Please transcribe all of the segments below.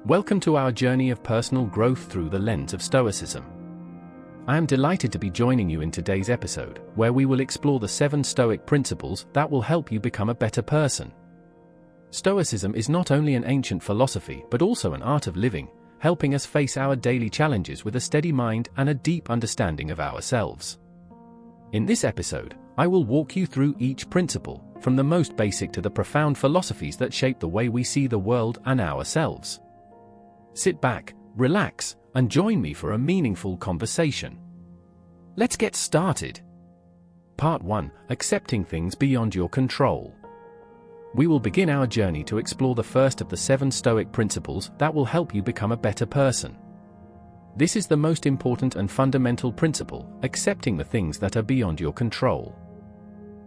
Welcome to our journey of personal growth through the lens of Stoicism. I am delighted to be joining you in today's episode, where we will explore the 7 Stoic principles that will help you become a better person. Stoicism is not only an ancient philosophy but also an art of living, helping us face our daily challenges with a steady mind and a deep understanding of ourselves. In this episode, I will walk you through each principle, from the most basic to the profound philosophies that shape the way we see the world and ourselves. Sit back, relax, and join me for a meaningful conversation. Let's get started. Part 1: Accepting things beyond your control. We will begin our journey to explore the first of the 7 Stoic principles that will help you become a better person. This is the most important and fundamental principle, accepting the things that are beyond your control.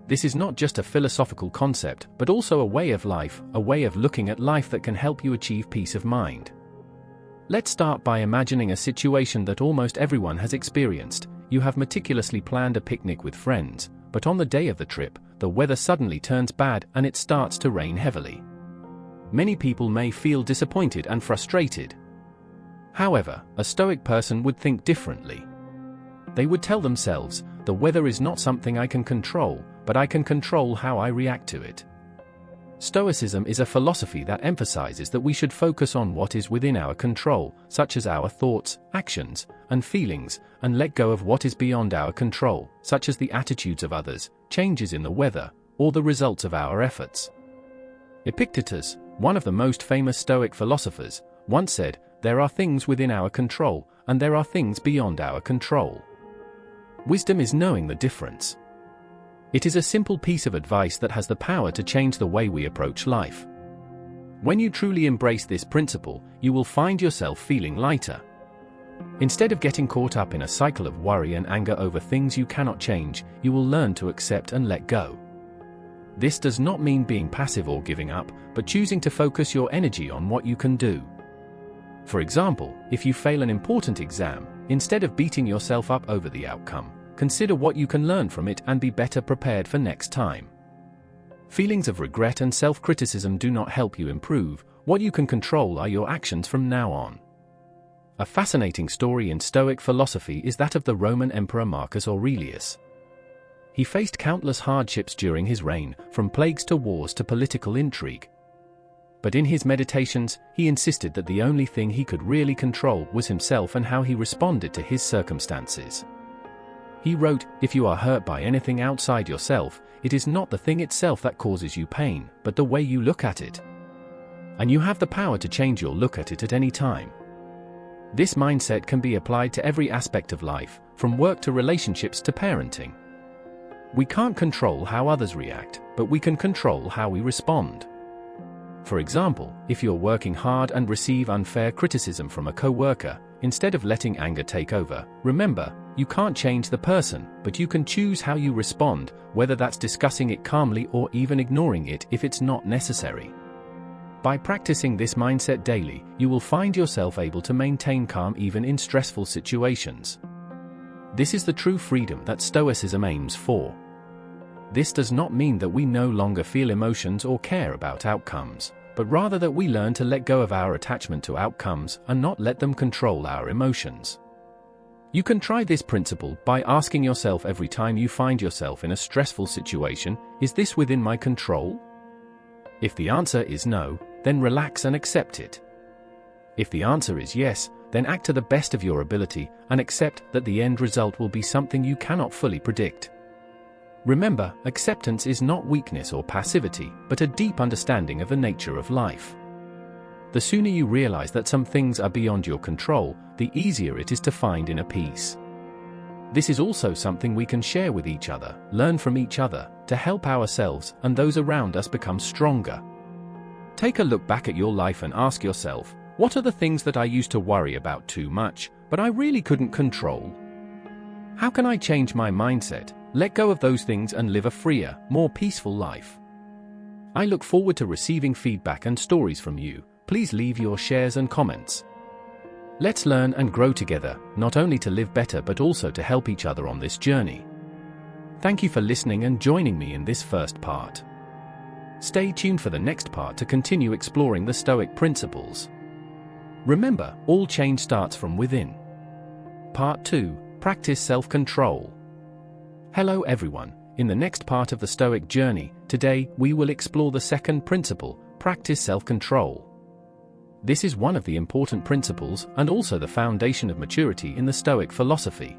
This is not just a philosophical concept, but also a way of life, a way of looking at life that can help you achieve peace of mind. Let's start by imagining a situation that almost everyone has experienced. You have meticulously planned a picnic with friends, but on the day of the trip, the weather suddenly turns bad and it starts to rain heavily. Many people may feel disappointed and frustrated. However, a Stoic person would think differently. They would tell themselves, the weather is not something I can control, but I can control how I react to it. Stoicism is a philosophy that emphasizes that we should focus on what is within our control, such as our thoughts, actions, and feelings, and let go of what is beyond our control, such as the attitudes of others, changes in the weather, or the results of our efforts. Epictetus, one of the most famous Stoic philosophers, once said, "There are things within our control, and there are things beyond our control." Wisdom is knowing the difference. It is a simple piece of advice that has the power to change the way we approach life. When you truly embrace this principle, you will find yourself feeling lighter. Instead of getting caught up in a cycle of worry and anger over things you cannot change, you will learn to accept and let go. This does not mean being passive or giving up, but choosing to focus your energy on what you can do. For example, if you fail an important exam, instead of beating yourself up over the outcome, consider what you can learn from it and be better prepared for next time. Feelings of regret and self-criticism do not help you improve. What you can control are your actions from now on. A fascinating story in Stoic philosophy is that of the Roman Emperor Marcus Aurelius. He faced countless hardships during his reign, from plagues to wars to political intrigue. But in his meditations, he insisted that the only thing he could really control was himself and how he responded to his circumstances. He wrote, "If you are hurt by anything outside yourself, it is not the thing itself that causes you pain, but the way you look at it. And you have the power to change your look at it at any time." This mindset can be applied to every aspect of life, from work to relationships to parenting. We can't control how others react, but we can control how we respond. For example, if you're working hard and receive unfair criticism from a coworker, instead of letting anger take over, remember, you can't change the person, but you can choose how you respond, whether that's discussing it calmly or even ignoring it if it's not necessary. By practicing this mindset daily, you will find yourself able to maintain calm even in stressful situations. This is the true freedom that Stoicism aims for. This does not mean that we no longer feel emotions or care about outcomes, but rather that we learn to let go of our attachment to outcomes and not let them control our emotions. You can try this principle by asking yourself every time you find yourself in a stressful situation, is this within my control? If the answer is no, then relax and accept it. If the answer is yes, then act to the best of your ability and accept that the end result will be something you cannot fully predict. Remember, acceptance is not weakness or passivity, but a deep understanding of the nature of life. The sooner you realize that some things are beyond your control, the easier it is to find inner peace. This is also something we can share with each other, learn from each other, to help ourselves and those around us become stronger. Take a look back at your life and ask yourself, what are the things that I used to worry about too much, but I really couldn't control? How can I change my mindset, let go of those things and live a freer, more peaceful life? I look forward to receiving feedback and stories from you. Please leave your shares and comments. Let's learn and grow together, not only to live better but also to help each other on this journey. Thank you for listening and joining me in this first part. Stay tuned for the next part to continue exploring the Stoic principles. Remember, all change starts from within. Part 2. Practice self-control. Hello everyone. In the next part of the Stoic journey, today we will explore the second principle, practice self-control. This is one of the important principles and also the foundation of maturity in the Stoic philosophy.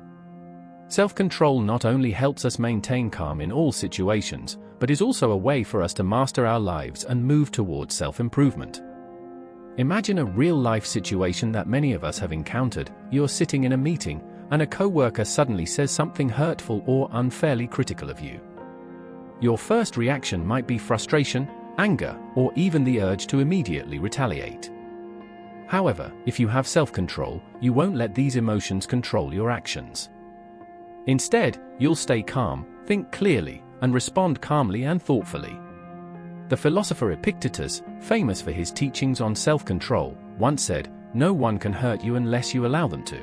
Self-control not only helps us maintain calm in all situations, but is also a way for us to master our lives and move towards self-improvement. Imagine a real-life situation that many of us have encountered. You're sitting in a meeting, and a co-worker suddenly says something hurtful or unfairly critical of you. Your first reaction might be frustration, anger, or even the urge to immediately retaliate. However, if you have self-control, you won't let these emotions control your actions. Instead, you'll stay calm, think clearly, and respond calmly and thoughtfully. The philosopher Epictetus, famous for his teachings on self-control, once said, "No one can hurt you unless you allow them to."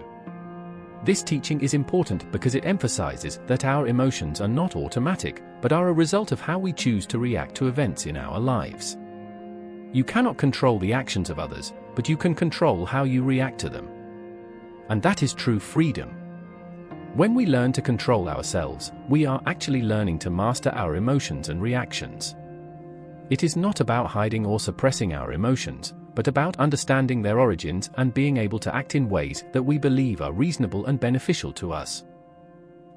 This teaching is important because it emphasizes that our emotions are not automatic, but are a result of how we choose to react to events in our lives. You cannot control the actions of others, but you can control how you react to them. And that is true freedom. When we learn to control ourselves, we are actually learning to master our emotions and reactions. It is not about hiding or suppressing our emotions, but about understanding their origins and being able to act in ways that we believe are reasonable and beneficial to us.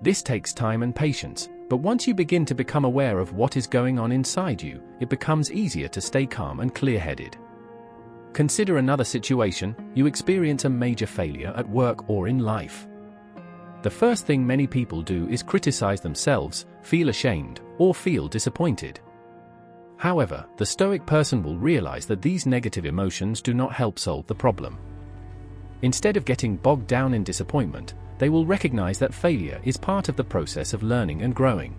This takes time and patience, but once you begin to become aware of what is going on inside you, it becomes easier to stay calm and clear-headed. Consider another situation. You experience a major failure at work or in life. The first thing many people do is criticize themselves, feel ashamed, or feel disappointed. However, the Stoic person will realize that these negative emotions do not help solve the problem. Instead of getting bogged down in disappointment, they will recognize that failure is part of the process of learning and growing.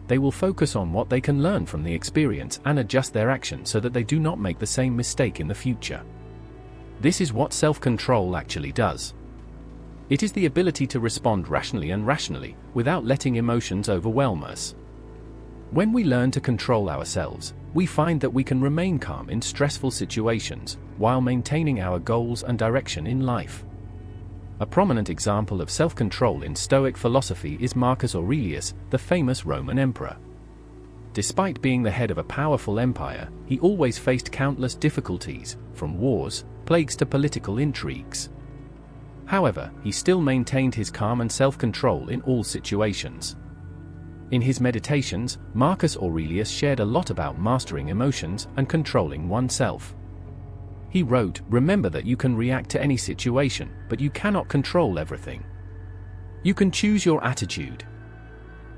They will focus on what they can learn from the experience and adjust their actions so that they do not make the same mistake in the future. This is what self-control actually does. It is the ability to respond rationally without letting emotions overwhelm us. When we learn to control ourselves, we find that we can remain calm in stressful situations, while maintaining our goals and direction in life. A prominent example of self-control in Stoic philosophy is Marcus Aurelius, the famous Roman emperor. Despite being the head of a powerful empire, he always faced countless difficulties, from wars, plagues to political intrigues. However, he still maintained his calm and self-control in all situations. In his meditations, Marcus Aurelius shared a lot about mastering emotions and controlling oneself. He wrote, "Remember that you can react to any situation, but you cannot control everything. You can choose your attitude."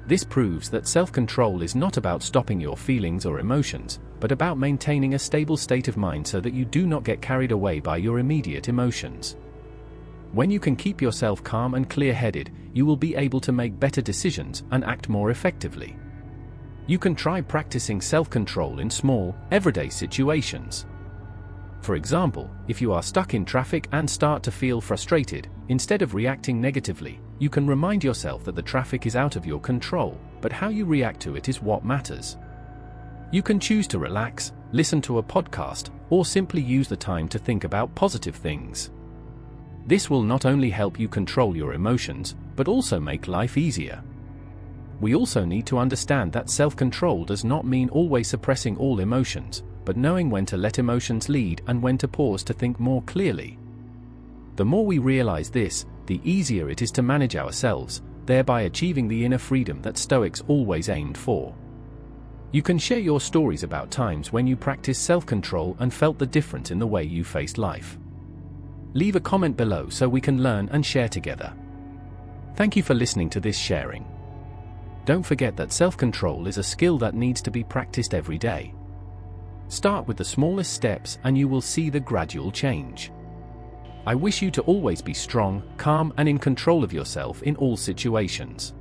This proves that self-control is not about stopping your feelings or emotions, but about maintaining a stable state of mind so that you do not get carried away by your immediate emotions. When you can keep yourself calm and clear-headed, you will be able to make better decisions and act more effectively. You can try practicing self-control in small, everyday situations. For example, if you are stuck in traffic and start to feel frustrated, instead of reacting negatively, you can remind yourself that the traffic is out of your control, but how you react to it is what matters. You can choose to relax, listen to a podcast, or simply use the time to think about positive things. This will not only help you control your emotions, but also make life easier. We also need to understand that self-control does not mean always suppressing all emotions, but knowing when to let emotions lead and when to pause to think more clearly. The more we realize this, the easier it is to manage ourselves, thereby achieving the inner freedom that Stoics always aimed for. You can share your stories about times when you practiced self-control and felt the difference in the way you faced life. Leave a comment below so we can learn and share together. Thank you for listening to this sharing. Don't forget that self-control is a skill that needs to be practiced every day. Start with the smallest steps and you will see the gradual change. I wish you to always be strong, calm, and in control of yourself in all situations.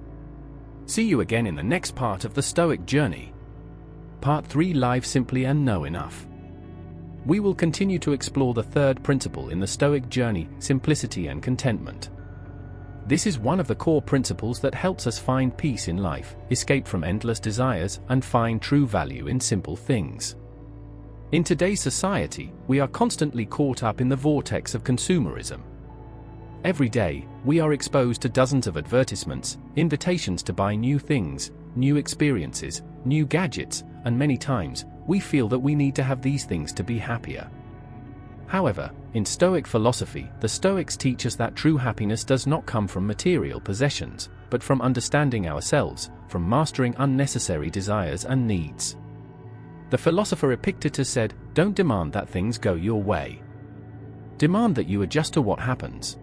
See you again in the next part of the Stoic journey. Part 3: Live simply and know enough. We will continue to explore the third principle in the Stoic journey, simplicity and contentment. This is one of the core principles that helps us find peace in life, escape from endless desires, and find true value in simple things. In today's society, we are constantly caught up in the vortex of consumerism. Every day, we are exposed to dozens of advertisements, invitations to buy new things, new experiences, new gadgets, and many times, we feel that we need to have these things to be happier. However, in Stoic philosophy, the Stoics teach us that true happiness does not come from material possessions, but from understanding ourselves, from mastering unnecessary desires and needs. The philosopher Epictetus said, "Don't demand that things go your way. Demand that you adjust to what happens."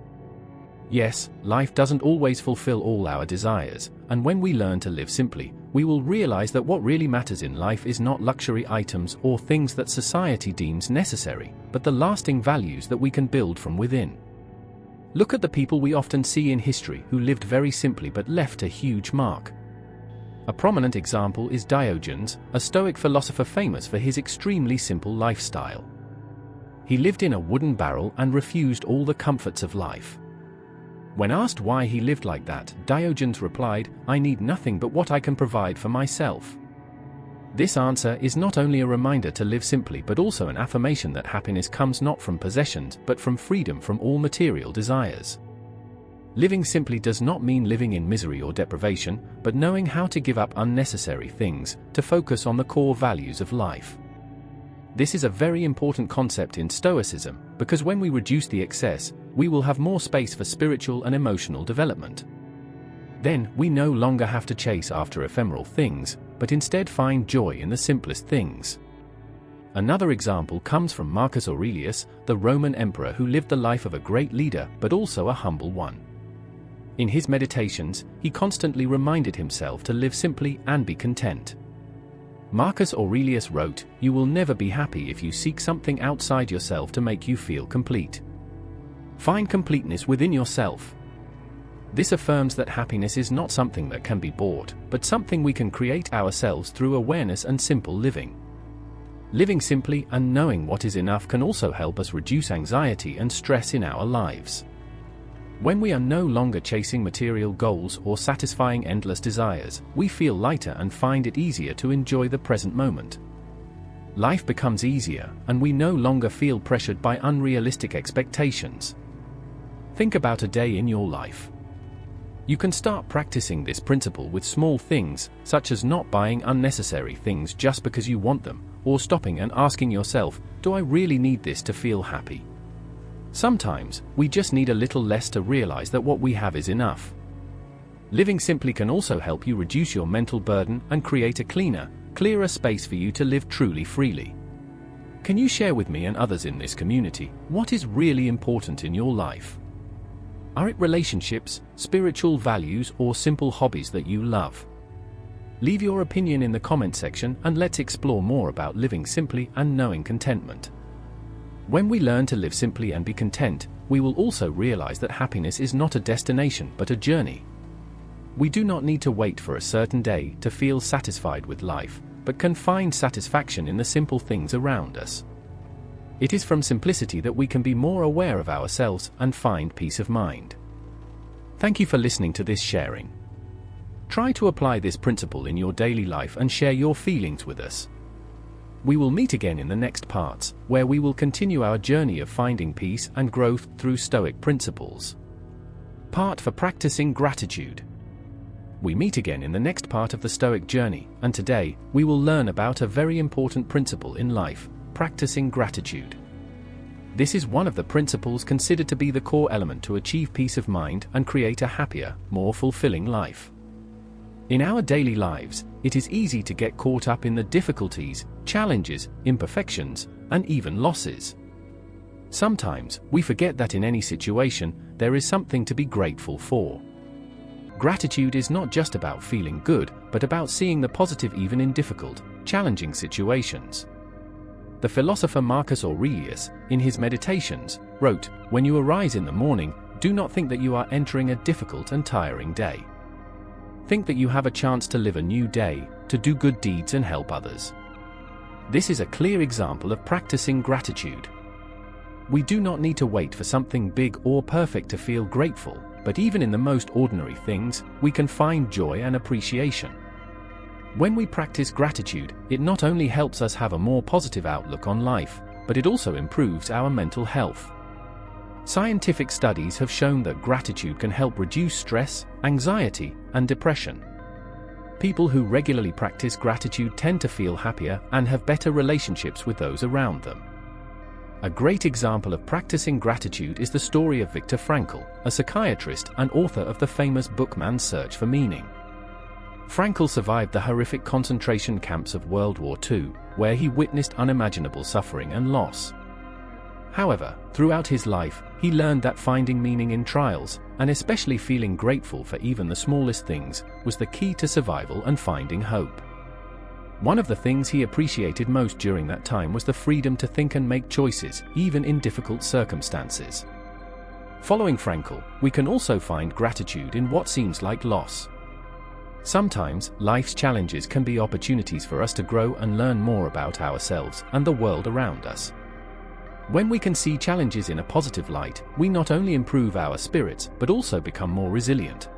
Yes, life doesn't always fulfill all our desires, and when we learn to live simply, we will realize that what really matters in life is not luxury items or things that society deems necessary, but the lasting values that we can build from within. Look at the people we often see in history who lived very simply but left a huge mark. A prominent example is Diogenes, a Stoic philosopher famous for his extremely simple lifestyle. He lived in a wooden barrel and refused all the comforts of life. When asked why he lived like that, Diogenes replied, "I need nothing but what I can provide for myself." This answer is not only a reminder to live simply but also an affirmation that happiness comes not from possessions but from freedom from all material desires. Living simply does not mean living in misery or deprivation, but knowing how to give up unnecessary things, to focus on the core values of life. This is a very important concept in Stoicism, because when we reduce the excess, we will have more space for spiritual and emotional development. Then, we no longer have to chase after ephemeral things, but instead find joy in the simplest things. Another example comes from Marcus Aurelius, the Roman emperor who lived the life of a great leader but also a humble one. In his meditations, he constantly reminded himself to live simply and be content. Marcus Aurelius wrote, "You will never be happy if you seek something outside yourself to make you feel complete. Find completeness within yourself." This affirms that happiness is not something that can be bought, but something we can create ourselves through awareness and simple living. Living simply and knowing what is enough can also help us reduce anxiety and stress in our lives. When we are no longer chasing material goals or satisfying endless desires, we feel lighter and find it easier to enjoy the present moment. Life becomes easier, and we no longer feel pressured by unrealistic expectations. Think about a day in your life. You can start practicing this principle with small things, such as not buying unnecessary things just because you want them, or stopping and asking yourself, "Do I really need this to feel happy?" Sometimes, we just need a little less to realize that what we have is enough. Living simply can also help you reduce your mental burden and create a clearer space for you to live truly freely. Can you share with me and others in this community what is really important in your life? Are it relationships, spiritual values, or simple hobbies that you love? Leave your opinion in the comment section and let's explore more about living simply and knowing contentment. When we learn to live simply and be content, we will also realize that happiness is not a destination but a journey. We do not need to wait for a certain day to feel satisfied with life, but can find satisfaction in the simple things around us. It is from simplicity that we can be more aware of ourselves and find peace of mind. Thank you for listening to this sharing. Try to apply this principle in your daily life and share your feelings with us. We will meet again in the next parts, where we will continue our journey of finding peace and growth through Stoic principles. Part for practicing gratitude. We meet again in the next part of the Stoic journey, and today, we will learn about a very important principle in life, practicing gratitude. This is one of the principles considered to be the core element to achieve peace of mind and create a happier, more fulfilling life. In our daily lives, it is easy to get caught up in the difficulties, challenges, imperfections, and even losses. Sometimes, we forget that in any situation, there is something to be grateful for. Gratitude is not just about feeling good, but about seeing the positive even in difficult, challenging situations. The philosopher Marcus Aurelius, in his Meditations, wrote, "When you arise in the morning, do not think that you are entering a difficult and tiring day. Think that you have a chance to live a new day, to do good deeds and help others." This is a clear example of practicing gratitude. We do not need to wait for something big or perfect to feel grateful, but even in the most ordinary things, we can find joy and appreciation. When we practice gratitude, it not only helps us have a more positive outlook on life, but it also improves our mental health. Scientific studies have shown that gratitude can help reduce stress, anxiety, and depression. People who regularly practice gratitude tend to feel happier and have better relationships with those around them. A great example of practicing gratitude is the story of Viktor Frankl, a psychiatrist and author of the famous book Man's Search for Meaning. Frankl survived the horrific concentration camps of World War II, where he witnessed unimaginable suffering and loss. However, throughout his life, he learned that finding meaning in trials, and especially feeling grateful for even the smallest things, was the key to survival and finding hope. One of the things he appreciated most during that time was the freedom to think and make choices, even in difficult circumstances. Following Frankl, we can also find gratitude in what seems like loss. Sometimes, life's challenges can be opportunities for us to grow and learn more about ourselves and the world around us. When we can see challenges in a positive light, we not only improve our spirits but also become more resilient.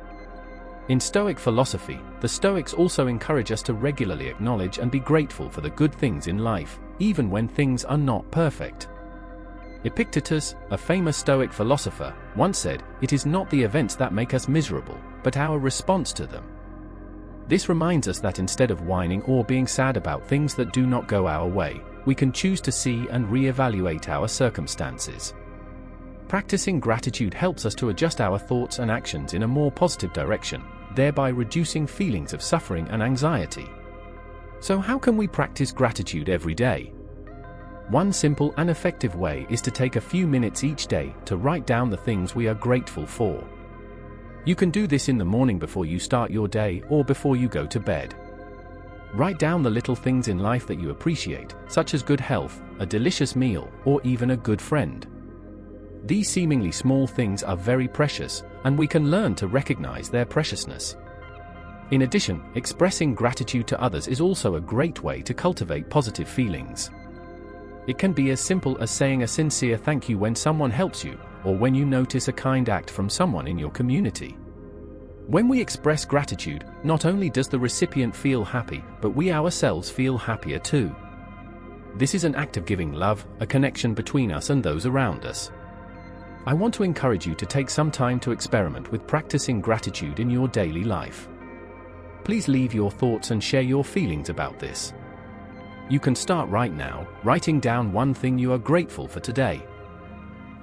In Stoic philosophy, the Stoics also encourage us to regularly acknowledge and be grateful for the good things in life, even when things are not perfect. Epictetus, a famous Stoic philosopher, once said, "It is not the events that make us miserable, but our response to them." This reminds us that instead of whining or being sad about things that do not go our way, we can choose to see and re-evaluate our circumstances. Practicing gratitude helps us to adjust our thoughts and actions in a more positive direction, thereby reducing feelings of suffering and anxiety. So how can we practice gratitude every day? One simple and effective way is to take a few minutes each day to write down the things we are grateful for. You can do this in the morning before you start your day or before you go to bed. Write down the little things in life that you appreciate, such as good health, a delicious meal, or even a good friend. These seemingly small things are very precious, and we can learn to recognize their preciousness. In addition, expressing gratitude to others is also a great way to cultivate positive feelings. It can be as simple as saying a sincere thank you when someone helps you, or when you notice a kind act from someone in your community. When we express gratitude, not only does the recipient feel happy, but we ourselves feel happier too. This is an act of giving love, a connection between us and those around us. I want to encourage you to take some time to experiment with practicing gratitude in your daily life. Please leave your thoughts and share your feelings about this. You can start right now, writing down one thing you are grateful for today.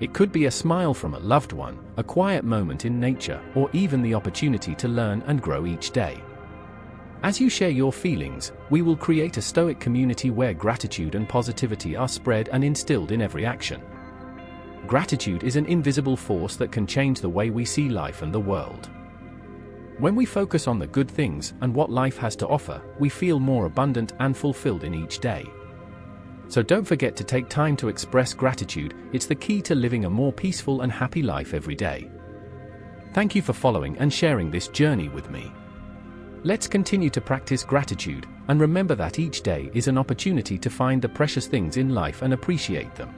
It could be a smile from a loved one, a quiet moment in nature, or even the opportunity to learn and grow each day. As you share your feelings, we will create a Stoic community where gratitude and positivity are spread and instilled in every action. Gratitude is an invisible force that can change the way we see life and the world. When we focus on the good things and what life has to offer, we feel more abundant and fulfilled in each day. So don't forget to take time to express gratitude. It's the key to living a more peaceful and happy life every day. Thank you for following and sharing this journey with me. Let's continue to practice gratitude, and remember that each day is an opportunity to find the precious things in life and appreciate them.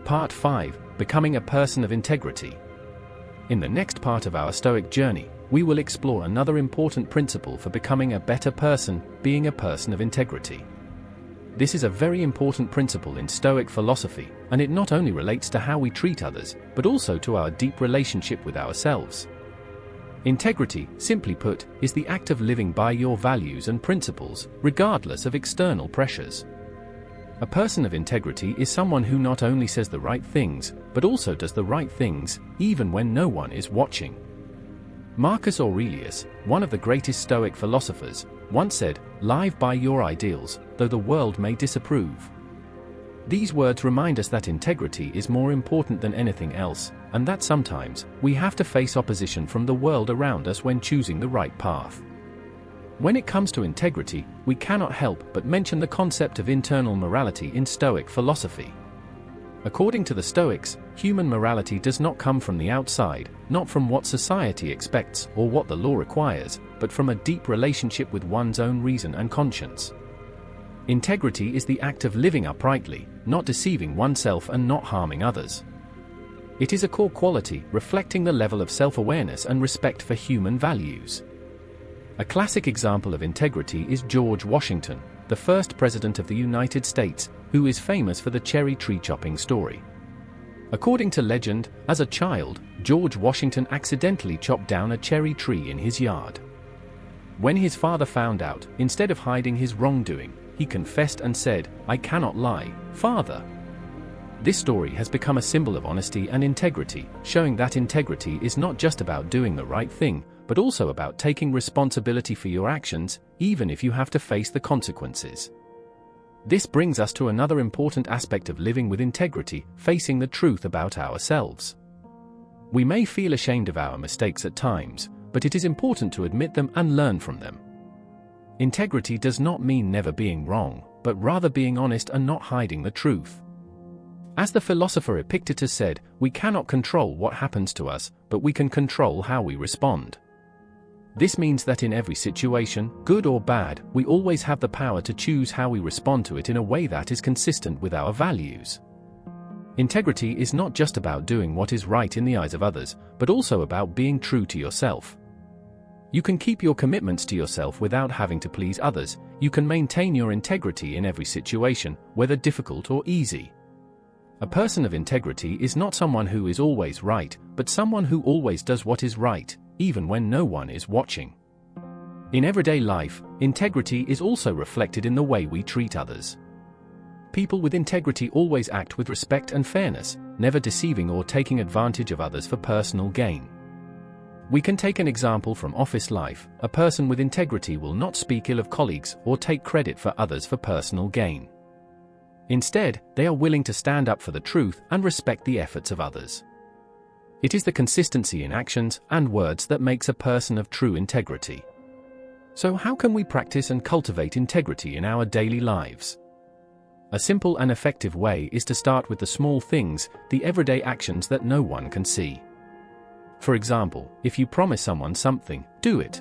Part 5: Becoming a Person of Integrity. In the next part of our Stoic journey, we will explore another important principle for becoming a better person, being a person of integrity. This is a very important principle in Stoic philosophy, and it not only relates to how we treat others, but also to our deep relationship with ourselves. Integrity, simply put, is the act of living by your values and principles, regardless of external pressures. A person of integrity is someone who not only says the right things, but also does the right things, even when no one is watching. Marcus Aurelius, one of the greatest Stoic philosophers, once said, "Live by your ideals, though the world may disapprove." These words remind us that integrity is more important than anything else, and that sometimes, we have to face opposition from the world around us when choosing the right path. When it comes to integrity, we cannot help but mention the concept of internal morality in Stoic philosophy. According to the Stoics, human morality does not come from the outside, not from what society expects or what the law requires, but from a deep relationship with one's own reason and conscience. Integrity is the act of living uprightly, not deceiving oneself and not harming others. It is a core quality reflecting the level of self-awareness and respect for human values. A classic example of integrity is George Washington, the first president of the United States, who is famous for the cherry tree chopping story. According to legend, as a child, George Washington accidentally chopped down a cherry tree in his yard. When his father found out, instead of hiding his wrongdoing, he confessed and said, "I cannot lie, Father." This story has become a symbol of honesty and integrity, showing that integrity is not just about doing the right thing, but also about taking responsibility for your actions, even if you have to face the consequences. This brings us to another important aspect of living with integrity, facing the truth about ourselves. We may feel ashamed of our mistakes at times, but it is important to admit them and learn from them. Integrity does not mean never being wrong, but rather being honest and not hiding the truth. As the philosopher Epictetus said, we cannot control what happens to us, but we can control how we respond. This means that in every situation, good or bad, we always have the power to choose how we respond to it in a way that is consistent with our values. Integrity is not just about doing what is right in the eyes of others, but also about being true to yourself. You can keep your commitments to yourself without having to please others. You can maintain your integrity in every situation, whether difficult or easy. A person of integrity is not someone who is always right, but someone who always does what is right, even when no one is watching. In everyday life, integrity is also reflected in the way we treat others. People with integrity always act with respect and fairness, never deceiving or taking advantage of others for personal gain. We can take an example from office life. A person with integrity will not speak ill of colleagues or take credit for others for personal gain. Instead, they are willing to stand up for the truth and respect the efforts of others. It is the consistency in actions and words that makes a person of true integrity. So how can we practice and cultivate integrity in our daily lives? A simple and effective way is to start with the small things, the everyday actions that no one can see. For example, if you promise someone something, do it.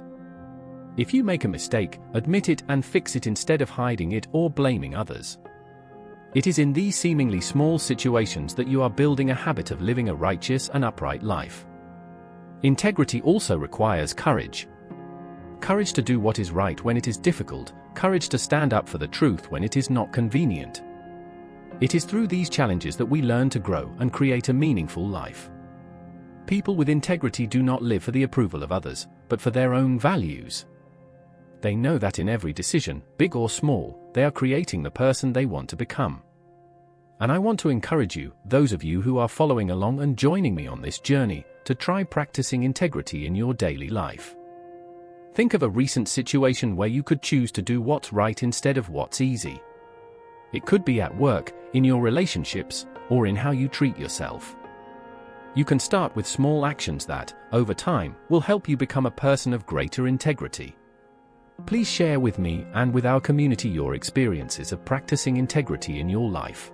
If you make a mistake, admit it and fix it instead of hiding it or blaming others. It is in these seemingly small situations that you are building a habit of living a righteous and upright life. Integrity also requires courage. Courage to do what is right when it is difficult, courage to stand up for the truth when it is not convenient. It is through these challenges that we learn to grow and create a meaningful life. People with integrity do not live for the approval of others, but for their own values. They know that in every decision, big or small, they are creating the person they want to become. And I want to encourage you, those of you who are following along and joining me on this journey, to try practicing integrity in your daily life. Think of a recent situation where you could choose to do what's right instead of what's easy. It could be at work, in your relationships, or in how you treat yourself. You can start with small actions that, over time, will help you become a person of greater integrity. Please share with me and with our community your experiences of practicing integrity in your life.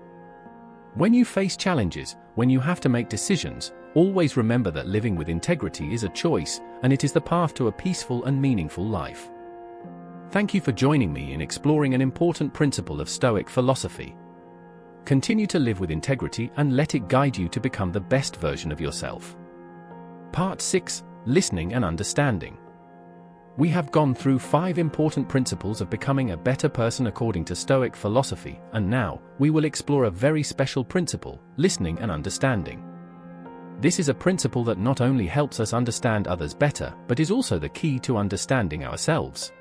When you face challenges, when you have to make decisions, always remember that living with integrity is a choice, and it is the path to a peaceful and meaningful life. Thank you for joining me in exploring an important principle of Stoic philosophy. Continue to live with integrity and let it guide you to become the best version of yourself. Part 6: Listening and Understanding. We have gone through 5 important principles of becoming a better person according to Stoic philosophy, and now, we will explore a very special principle: listening and understanding. This is a principle that not only helps us understand others better, but is also the key to understanding ourselves.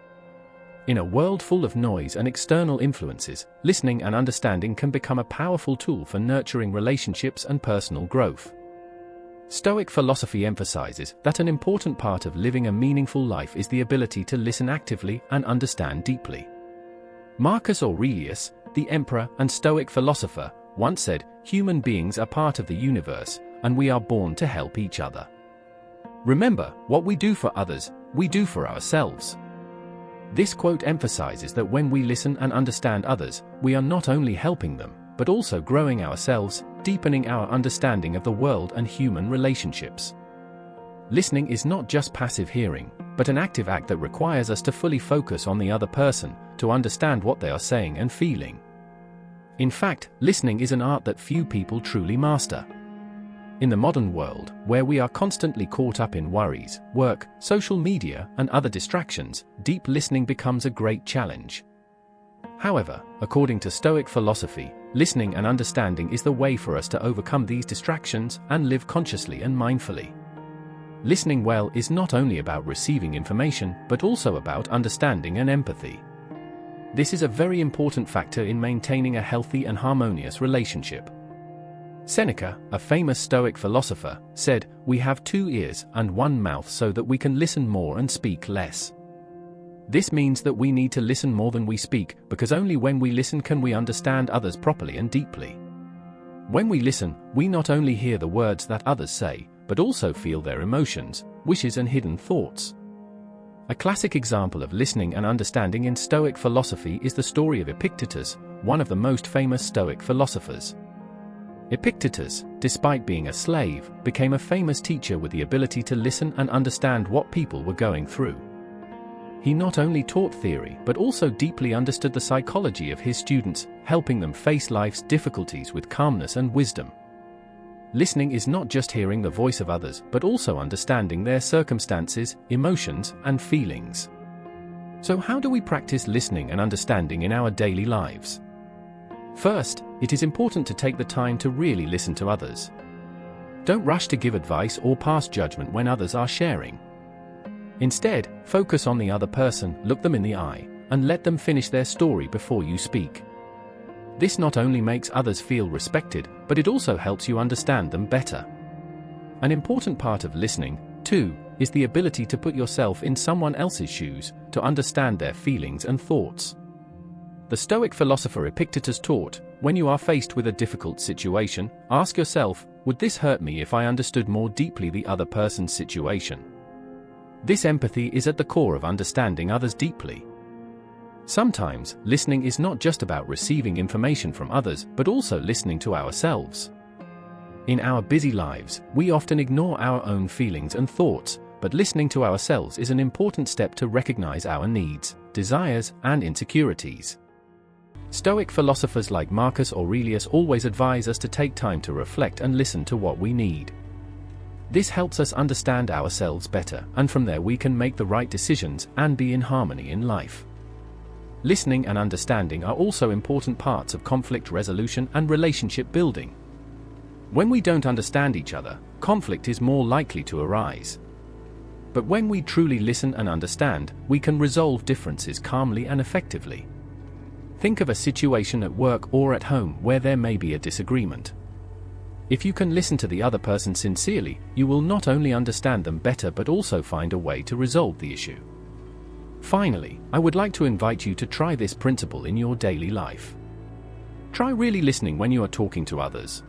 In a world full of noise and external influences, listening and understanding can become a powerful tool for nurturing relationships and personal growth. Stoic philosophy emphasizes that an important part of living a meaningful life is the ability to listen actively and understand deeply. Marcus Aurelius, the emperor and Stoic philosopher, once said, "Human beings are part of the universe, and we are born to help each other." Remember, what we do for others, we do for ourselves. This quote emphasizes that when we listen and understand others, we are not only helping them, but also growing ourselves, deepening our understanding of the world and human relationships. Listening is not just passive hearing, but an active act that requires us to fully focus on the other person, to understand what they are saying and feeling. In fact, listening is an art that few people truly master. In the modern world, where we are constantly caught up in worries, work, social media, and other distractions, deep listening becomes a great challenge. However, according to Stoic philosophy, listening and understanding is the way for us to overcome these distractions and live consciously and mindfully. Listening well is not only about receiving information, but also about understanding and empathy. This is a very important factor in maintaining a healthy and harmonious relationship. Seneca, a famous Stoic philosopher, said, "We have 2 ears and 1 mouth so that we can listen more and speak less." This means that we need to listen more than we speak, because only when we listen can we understand others properly and deeply. When we listen, we not only hear the words that others say, but also feel their emotions, wishes and hidden thoughts. A classic example of listening and understanding in Stoic philosophy is the story of Epictetus, one of the most famous Stoic philosophers. Epictetus, despite being a slave, became a famous teacher with the ability to listen and understand what people were going through. He not only taught theory but also deeply understood the psychology of his students, helping them face life's difficulties with calmness and wisdom. Listening is not just hearing the voice of others but also understanding their circumstances, emotions, and feelings. So how do we practice listening and understanding in our daily lives? First, it is important to take the time to really listen to others. Don't rush to give advice or pass judgment when others are sharing. Instead, focus on the other person, look them in the eye, and let them finish their story before you speak. This not only makes others feel respected, but it also helps you understand them better. An important part of listening, too, is the ability to put yourself in someone else's shoes, to understand their feelings and thoughts. The Stoic philosopher Epictetus taught, when you are faced with a difficult situation, ask yourself, would this hurt me if I understood more deeply the other person's situation? This empathy is at the core of understanding others deeply. Sometimes, listening is not just about receiving information from others, but also listening to ourselves. In our busy lives, we often ignore our own feelings and thoughts, but listening to ourselves is an important step to recognize our needs, desires, and insecurities. Stoic philosophers like Marcus Aurelius always advise us to take time to reflect and listen to what we need. This helps us understand ourselves better, and from there we can make the right decisions and be in harmony in life. Listening and understanding are also important parts of conflict resolution and relationship building. When we don't understand each other, conflict is more likely to arise. But when we truly listen and understand, we can resolve differences calmly and effectively. Think of a situation at work or at home where there may be a disagreement. If you can listen to the other person sincerely, you will not only understand them better but also find a way to resolve the issue. Finally, I would like to invite you to try this principle in your daily life. Try really listening when you are talking to others.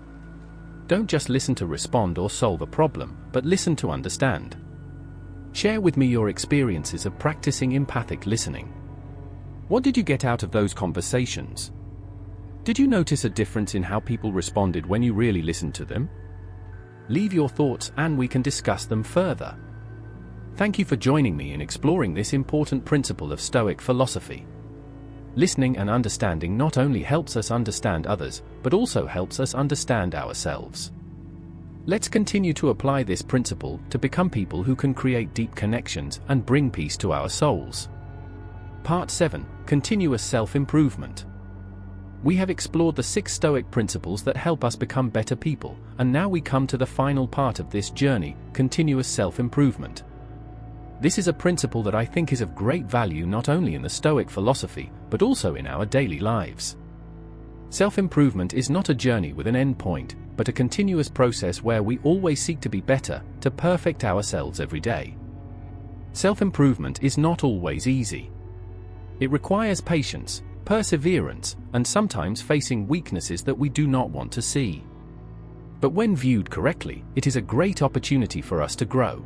Don't just listen to respond or solve a problem, but listen to understand. Share with me your experiences of practicing empathic listening. What did you get out of those conversations? Did you notice a difference in how people responded when you really listened to them? Leave your thoughts and we can discuss them further. Thank you for joining me in exploring this important principle of Stoic philosophy. Listening and understanding not only helps us understand others, but also helps us understand ourselves. Let's continue to apply this principle to become people who can create deep connections and bring peace to our souls. Part 7. Continuous self-improvement. We have explored the 6 Stoic principles that help us become better people, and now we come to the final part of this journey, continuous self-improvement. This is a principle that I think is of great value not only in the Stoic philosophy, but also in our daily lives. Self-improvement is not a journey with an end point, but a continuous process where we always seek to be better, to perfect ourselves every day. Self-improvement is not always easy. It requires patience, perseverance, and sometimes facing weaknesses that we do not want to see. But when viewed correctly, it is a great opportunity for us to grow.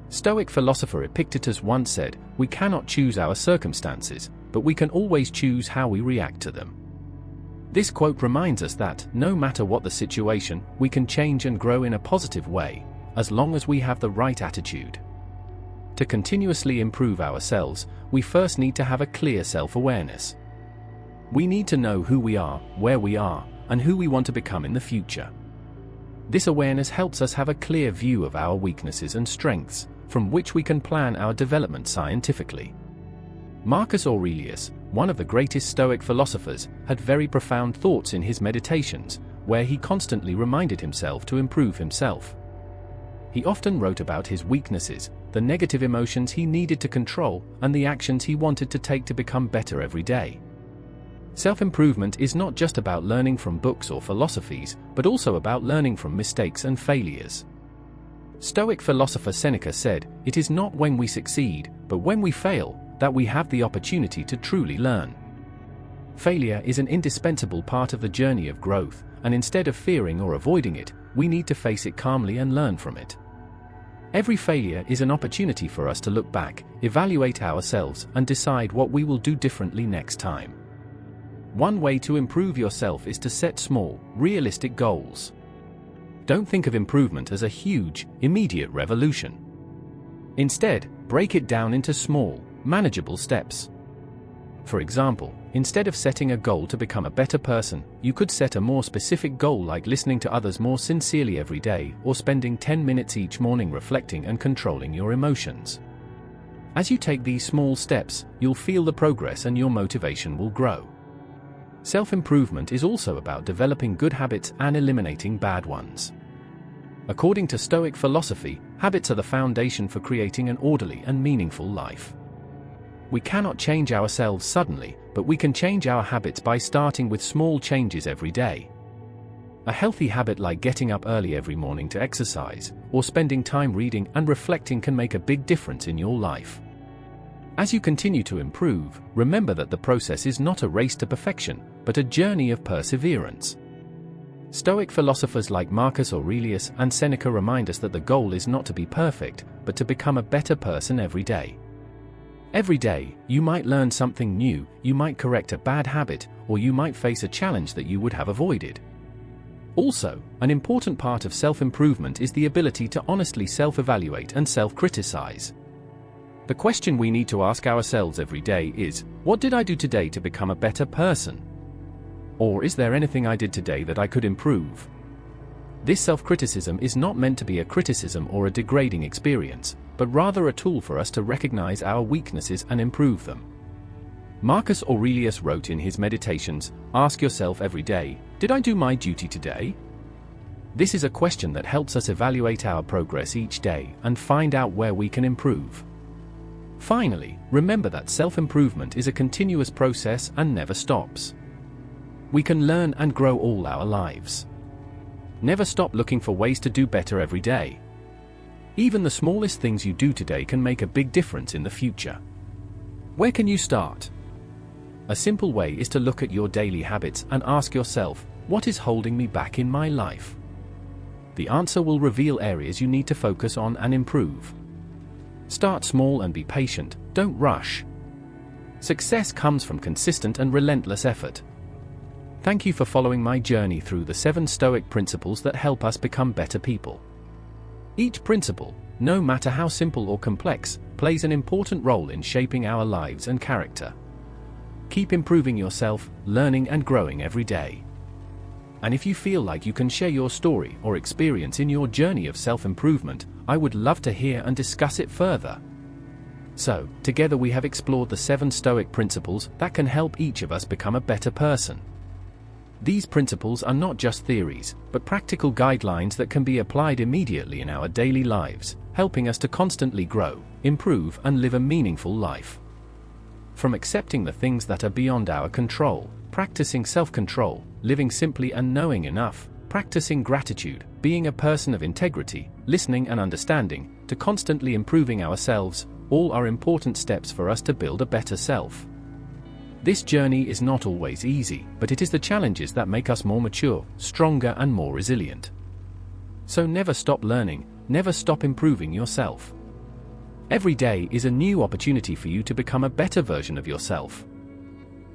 Stoic philosopher Epictetus once said, "We cannot choose our circumstances, but we can always choose how we react to them." This quote reminds us that, no matter what the situation, we can change and grow in a positive way, as long as we have the right attitude. To continuously improve ourselves, we first need to have a clear self-awareness. We need to know who we are, where we are, and who we want to become in the future. This awareness helps us have a clear view of our weaknesses and strengths, from which we can plan our development scientifically. Marcus Aurelius, one of the greatest Stoic philosophers, had very profound thoughts in his meditations, where he constantly reminded himself to improve himself. He often wrote about his weaknesses, the negative emotions he needed to control, and the actions he wanted to take to become better every day. Self-improvement is not just about learning from books or philosophies, but also about learning from mistakes and failures. Stoic philosopher Seneca said, "It is not when we succeed, but when we fail, that we have the opportunity to truly learn." Failure is an indispensable part of the journey of growth, and instead of fearing or avoiding it, we need to face it calmly and learn from it. Every failure is an opportunity for us to look back, evaluate ourselves, and decide what we will do differently next time. One way to improve yourself is to set small, realistic goals. Don't think of improvement as a huge, immediate revolution. Instead, break it down into small, manageable steps. For example, instead of setting a goal to become a better person, you could set a more specific goal like listening to others more sincerely every day, or spending 10 minutes each morning reflecting and controlling your emotions. As you take these small steps, you'll feel the progress and your motivation will grow. Self-improvement is also about developing good habits and eliminating bad ones. According to Stoic philosophy, habits are the foundation for creating an orderly and meaningful life. We cannot change ourselves suddenly, but we can change our habits by starting with small changes every day. A healthy habit like getting up early every morning to exercise, or spending time reading and reflecting can make a big difference in your life. As you continue to improve, remember that the process is not a race to perfection, but a journey of perseverance. Stoic philosophers like Marcus Aurelius and Seneca remind us that the goal is not to be perfect, but to become a better person every day. Every day, you might learn something new, you might correct a bad habit, or you might face a challenge that you would have avoided. Also, an important part of self-improvement is the ability to honestly self-evaluate and self-criticize. The question we need to ask ourselves every day is, what did I do today to become a better person? Or is there anything I did today that I could improve? This self-criticism is not meant to be a criticism or a degrading experience, but rather a tool for us to recognize our weaknesses and improve them. Marcus Aurelius wrote in his Meditations, "Ask yourself every day, did I do my duty today?" This is a question that helps us evaluate our progress each day and find out where we can improve. Finally, remember that self-improvement is a continuous process and never stops. We can learn and grow all our lives. Never stop looking for ways to do better every day. Even the smallest things you do today can make a big difference in the future. Where can you start? A simple way is to look at your daily habits and ask yourself, what is holding me back in my life? The answer will reveal areas you need to focus on and improve. Start small and be patient, don't rush. Success comes from consistent and relentless effort. Thank you for following my journey through the 7 Stoic principles that help us become better people. Each principle, no matter how simple or complex, plays an important role in shaping our lives and character. Keep improving yourself, learning and growing every day. And if you feel like you can share your story or experience in your journey of self-improvement, I would love to hear and discuss it further. So, together we have explored the 7 Stoic principles that can help each of us become a better person. These principles are not just theories, but practical guidelines that can be applied immediately in our daily lives, helping us to constantly grow, improve, and live a meaningful life. From accepting the things that are beyond our control, practicing self-control, living simply and knowing enough, practicing gratitude, being a person of integrity, listening and understanding, to constantly improving ourselves, all are important steps for us to build a better self. This journey is not always easy, but it is the challenges that make us more mature, stronger, and more resilient. So never stop learning, never stop improving yourself. Every day is a new opportunity for you to become a better version of yourself.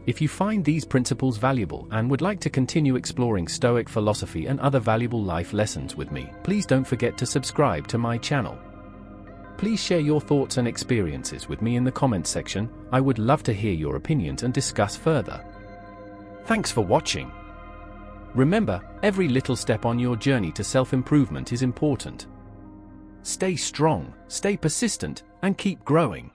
If you find these principles valuable and would like to continue exploring Stoic philosophy and other valuable life lessons with me, please don't forget to subscribe to my channel. Please share your thoughts and experiences with me in the comments section. I would love to hear your opinions and discuss further. Thanks for watching. Remember, every little step on your journey to self-improvement is important. Stay strong, stay persistent, and keep growing.